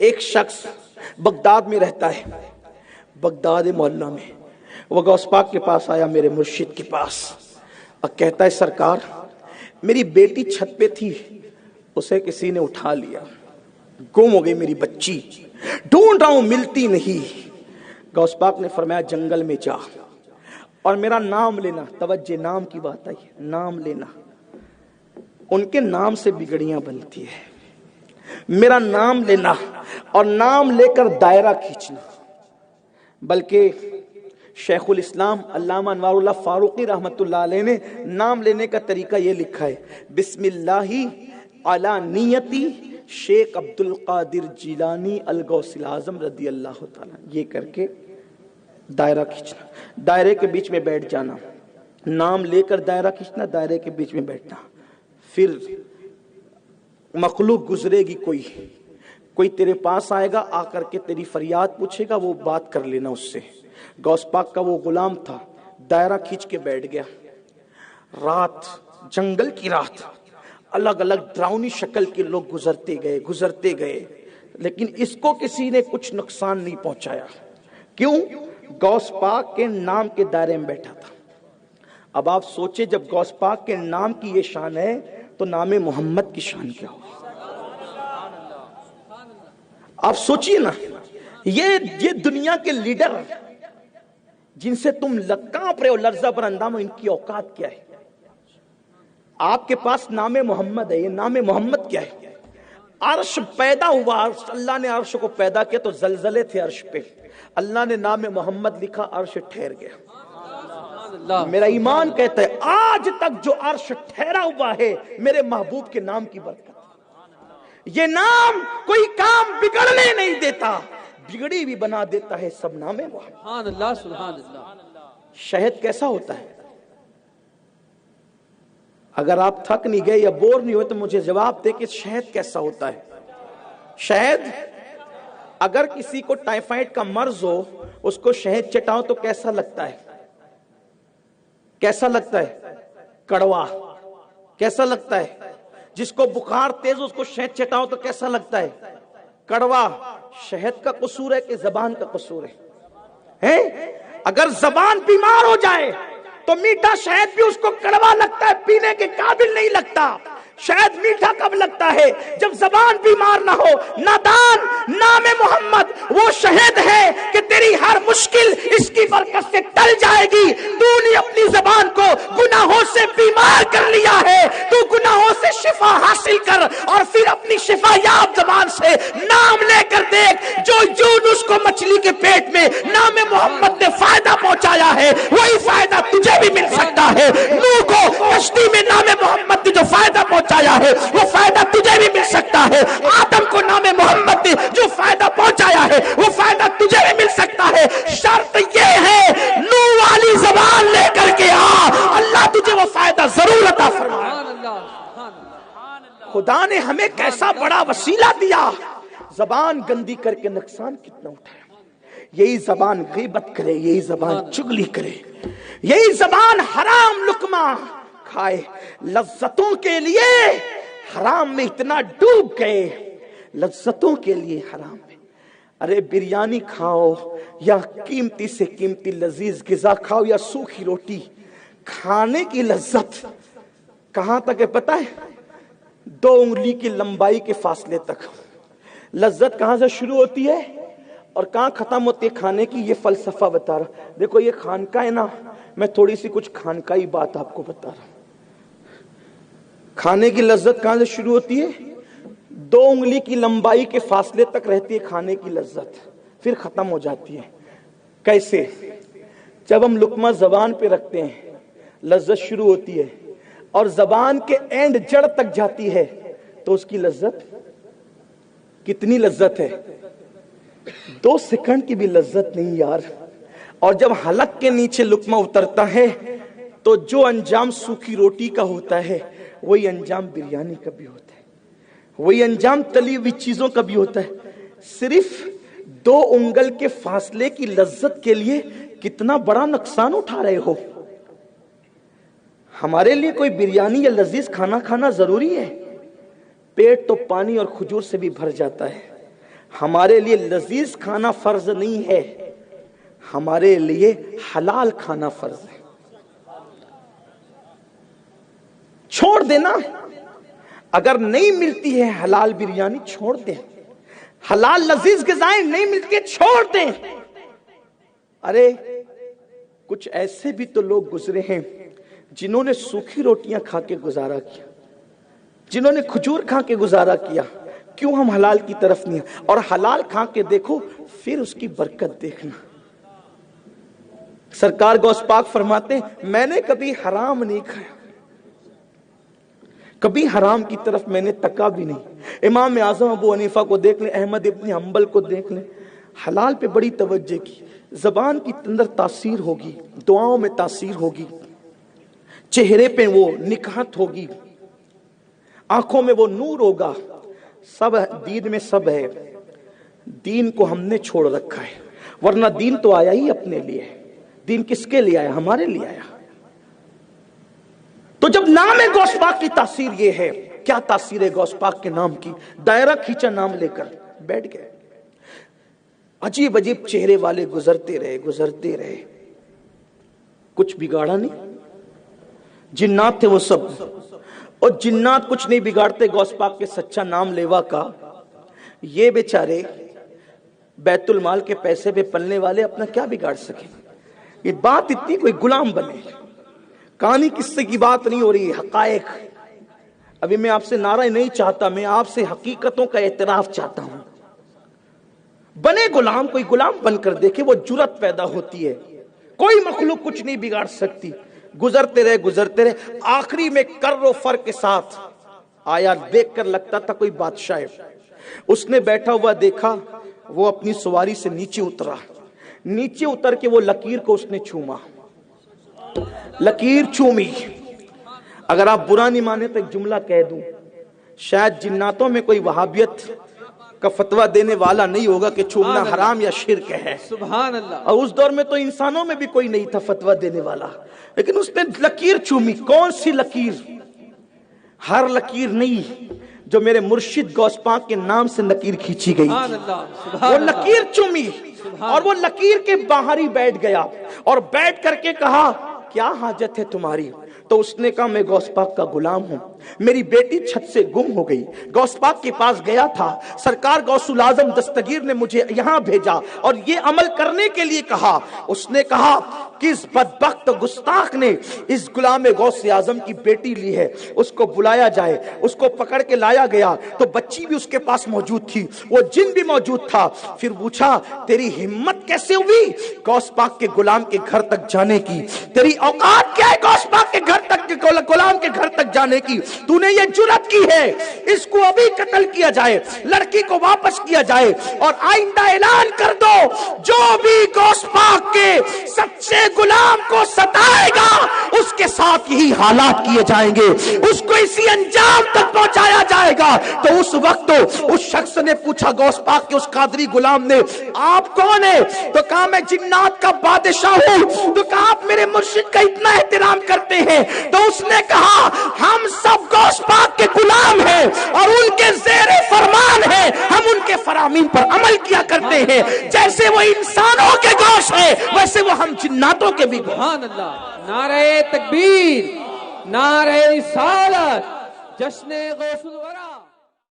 ایک شخص بغداد میں رہتا ہے، بغداد محلہ میں، وہ غوث پاک کے پاس آیا، میرے مرشد کے پاس، اور کہتا ہے سرکار میری بیٹی چھت پہ تھی، اسے کسی نے اٹھا لیا، گم ہو گئی میری بچی، ڈھونڈ رہا ہوں ملتی نہیں۔ غوث پاک نے فرمایا جنگل میں جا اور میرا نام لینا، توجہ نام کی بات آئی، نام لینا، ان کے نام سے بگڑیاں بنتی ہے، میرا نام لینا اور نام لے کر دائرہ کھینچنا۔ بلکہ شیخ الاسلام علامہ انوار اللہ فاروقی رحمت اللہ علیہ نے نام لینے کا طریقہ یہ لکھا ہے، بسم اللہ علی نیتی شیخ عبد القادر جیلانی الغوث الاعظم رضی اللہ تعالیٰ، یہ کر کے دائرہ کھینچنا، دائرے کے بیچ میں بیٹھ جانا، نام لے کر دائرہ کھینچنا، دائرے کے بیچ میں بیٹھنا، پھر مخلوق گزرے گی، کوئی تیرے پاس آئے گا، آ کر کے تیری فریاد پوچھے گا، وہ بات کر لینا اس سے۔ غوث پاک کا وہ غلام تھا، دائرہ کھینچ کے بیٹھ گیا۔ رات، جنگل کی رات، الگ الگ ڈراؤنی شکل کے لوگ گزرتے گئے، لیکن اس کو کسی نے کچھ نقصان نہیں پہنچایا۔ کیوں؟ غوث پاک کے نام کے دائرے میں بیٹھا تھا۔ اب آپ سوچیں جب غوث پاک کے نام کی یہ شان ہے تو نام محمد کی شان کیا ہوگی؟ آپ سوچئے نا، یہ دنیا کے لیڈر جن سے تم کانپ رہے ہو، لرزہ پر اندام ہو، ان کی اوقات کیا ہے؟ آپ کے پاس نام محمد ہے، یہ نام محمد کیا ہے؟ عرش پیدا ہوا، اللہ نے عرش کو پیدا کیا تو زلزلے تھے عرش پہ، اللہ نے نام محمد لکھا، عرش ٹھہر گیا۔ میرا ایمان کہتا ہے آج تک جو عرش ٹھہرا ہوا ہے میرے محبوب کے نام کی برکت۔ یہ نام کوئی کام بگڑنے نہیں دیتا، بگڑی بھی بنا دیتا ہے، سب نام محمد۔ سبحان اللہ، سبحان اللہ۔ شہد کیسا ہوتا ہے؟ اگر آپ تھک نہیں گئے یا بور نہیں ہوئے تو مجھے جواب دے کہ شہد کیسا ہوتا ہے؟ شہد، اگر کسی کو ٹائیفائڈ کا مرض ہو اس کو شہد چٹاؤ تو کیسا لگتا ہے؟ کیسا لگتا ہے؟ کڑوا۔ کیسا لگتا ہے؟ جس کو بخار تیز اس کو شہد چٹاؤ تو کیسا لگتا ہے؟ کڑوا۔ شہد کا قصور ہے کہ زبان کا قصور ہے؟ اگر زبان بیمار ہو جائے تو میٹھا شہد بھی اس کو کڑوا لگتا ہے، پینے کے قابل نہیں لگتا۔ شہد میٹھا کب لگتا ہے؟ جب زبان بیمار نہ ہو۔ نادان، نام محمد وہ شہد ہے کہ تیری ہر مشکل اس کی برکت سے ٹل جائے گی۔ تو نے اپنی زبان کو گناہوں سے بیمار کر لیا ہے، تو گناہوں سے شفا حاصل کر اور پھر اپنی شفا یاب زبان سے نام لے کر دیکھ۔ جو یونس کو مچھلی کے پیٹ میں نام محمد نے فائدہ پہنچایا ہے وہی فائدہ تجھے بھی مل سکتا ہے۔ نوح کو کشتی میں نام محمد نے جو فائدہ پہنچایا ہے وہ فائدہ تجھے بھی مل سکتا ہے۔ آدم کو نام محمد نے جو فائدہ پہنچایا ہے وہ فائدہ تجھے بھی مل سکتا ہے۔ شرط یہ ہے نوح والی زبان لے کر کے آ، اللہ تجھے وہ فائدہ ضرور عطا فرمائے۔ خدا نے ہمیں کیسا بڑا وسیلہ دیا، زبان گندی کر کے نقصان کتنا اٹھایا۔ یہی زبان غیبت کرے، یہی زبان چغلی کرے، یہی زبان حرام لقمہ کھائے، لذتوں کے لیے حرام میں اتنا ڈوب گئے، لذتوں کے لیے حرام میں۔ ارے بریانی کھاؤ یا قیمتی سے قیمتی لذیذ غذا کھاؤ یا سوکھی روٹی، کھانے کی لذت کہاں تک ہے پتہ ہے؟ 2 انگلی کی لمبائی کے فاصلے تک لذت کہاں سے شروع ہوتی ہے اور کہاں ختم ہوتی ہے کھانے کی، یہ فلسفہ بتا رہا۔ دیکھو یہ خانقاہ ہے نا، میں تھوڑی سی کچھ خانقاہی بات آپ کو بتا رہا ہوں۔ کھانے کی لذت کہاں سے شروع ہوتی ہے؟ 2 انگلی کی لمبائی کے فاصلے تک رہتی ہے کھانے کی لذت، پھر ختم ہو جاتی ہے۔ کیسے؟ جب ہم لقمہ زبان پہ رکھتے ہیں لذت شروع ہوتی ہے اور زبان کے اینڈ جڑ تک جاتی ہے تو اس کی لذت کتنی لذت ہے؟ 2 سیکنڈ کی بھی لذت نہیں یار۔ اور جب حلق کے نیچے لقمہ اترتا ہے تو جو انجام سوکھی روٹی کا ہوتا ہے وہی انجام بریانی کا بھی ہوتا ہے، وہی انجام تلی ہوئی چیزوں کا بھی ہوتا ہے۔ صرف 2 انگل کے فاصلے کی لذت کے لیے کتنا بڑا نقصان اٹھا رہے ہو۔ ہمارے لیے کوئی بریانی یا لذیذ کھانا کھانا ضروری ہے؟ پیٹ تو پانی اور کھجور سے بھی بھر جاتا ہے، ہمارے لیے لذیذ کھانا فرض نہیں ہے، ہمارے لیے حلال کھانا فرض ہے۔ چھوڑ دینا، اگر نہیں ملتی ہے حلال بریانی چھوڑ دیں، حلال لذیذ غذائیں نہیں ملتی چھوڑ دیں۔ ارے کچھ ایسے بھی تو لوگ گزرے ہیں جنہوں نے سوکھی روٹیاں کھا کے گزارا کیا، جنہوں نے کھجور کھا کے گزارا کیا، کیوں ہم حلال کی طرف نہیں ہیں؟ اور حلال کھا کے دیکھو پھر اس کی برکت دیکھنا۔ سرکار غوث پاک فرماتے ہیں میں نے کبھی حرام نہیں کھایا، کبھی حرام کی طرف میں نے تکا بھی نہیں۔ امام اعظم ابو حنیفہ کو دیکھ لیں، احمد ابن حنبل کو دیکھ لیں، حلال پہ بڑی توجہ کی۔ زبان کی اندر تاثیر ہوگی، دعاؤں میں تاثیر ہوگی، چہرے پہ وہ نکہت ہوگی، آنکھوں میں وہ نور ہوگا، سب دین میں سب ہے۔ دین کو ہم نے چھوڑ رکھا ہے، ورنہ دین تو آیا ہی اپنے لیے۔ دین کس کے لیے آیا؟ ہمارے لیے آیا۔ تو جب نام ہے غوث پاک کی تاثیر یہ ہے، کیا تاثیر ہے غوث پاک کے نام کی؟ دائرہ کھینچا نام لے کر بیٹھ گئے، عجیب عجیب چہرے والے گزرتے رہے، کچھ بگاڑا نہیں۔ جنات تھے وہ سب، اور جنات کچھ نہیں بگاڑتے غوث پاک کے سچا نام لیوا کا۔ یہ بیچارے بیت المال کے پیسے پہ پلنے والے اپنا کیا بگاڑ سکیں؟ یہ بات اتنی کوئی غلام بنے، کہانی قصے کی بات نہیں ہو رہی، حقائق۔ ابھی میں آپ سے نعرہ نہیں چاہتا، میں آپ سے حقیقتوں کا اعتراف چاہتا ہوں۔ بنے غلام، کوئی غلام بن کر دیکھے، وہ جرأت پیدا ہوتی ہے۔ کوئی مخلوق کچھ نہیں بگاڑ سکتی۔ گزرتے رہے، آخری میں کر و فر کے ساتھ آیا، دیکھ کر لگتا تھا کوئی بادشاہ ہے۔ اس نے بیٹھا ہوا دیکھا، وہ اپنی سواری سے نیچے اترا، نیچے اتر کے وہ لکیر کو اس نے چوما، لکیر چومی۔ اگر آپ برا نہیں مانے تو ایک جملہ کہہ دوں، شاید جناتوں میں کوئی وہابیت کا فتویٰ دینے والا نہیں ہوگا کہ چومنا حرام یا شرک ہے، سبحان اللہ۔ اور اس دور میں تو انسانوں میں بھی کوئی نہیں تھا فتویٰ دینے والا، لیکن اس نے لکیر چومی۔ کون سی لکیر؟ ہر لکیر نہیں، جو میرے مرشد غوث پاک کے نام سے لکیر کھینچی گئی، وہ لکیر چومی، اور وہ لکیر کے باہر ہی بیٹھ گیا، اور بیٹھ کر کے کہا کیا حاجت ہے تمہاری؟ تو اس نے کہا میں غوث پاک کا غلام ہوں، میری بیٹی چھت سے گم ہو گئی، غوث پاک کے پاس گیا تھا، سرکار غوث الاعظم دستگیر نے مجھے یہاں بھیجا اور یہ عمل کرنے کے لیے کہا۔ اس نے کہا کہ اس بدبخت گستاخ نے اس غلام غوث اعظم کی بیٹی لی ہے، اس کو بلایا جائے۔ اس کو پکڑ کے لایا گیا تو بچی بھی اس کے پاس موجود تھی، وہ جن بھی موجود تھا۔ پھر پوچھا تیری ہمت کیسے ہوئی غوث پاک کے غلام کے گھر تک جانے کی؟ تیری اوقات کیا ہے غوث پاک کے گھر تک، غلام کے گھر تک جانے کی؟ تو نے یہ جرأت کی ہے، اس کو ابھی قتل کیا جائے، لڑکی کو واپس کیا جائے، اور آئندہ اعلان کر دو جو بھی غوث پاک کے سچے غلام کو ستائے گا اس کے ساتھ یہی حالات کیے جائیں گے، اس کو اسی انجام تک پہنچایا جائے گا۔ تو اس وقت اس شخص نے پوچھا غوث پاک کے اس قادری غلام نے آپ کون ہیں؟ تو کہا میں جنات کا بادشاہ ہوں۔ تو کہا آپ میرے مرشد کا اتنا احترام کرتے ہیں؟ تو اس نے کہا ہم سب غوث پاک کے غلام ہیں اور ان کے زیر فرمان ہیں، ہم ان کے فرامین پر عمل کیا کرتے ہیں، جیسے وہ انسانوں کے گوش ہیں ویسے وہ ہم جناتوں کے بھی گوش۔ سبحان اللہ، نعرہ تکبیر، نعرہ رسالت، جشن غوث الورا۔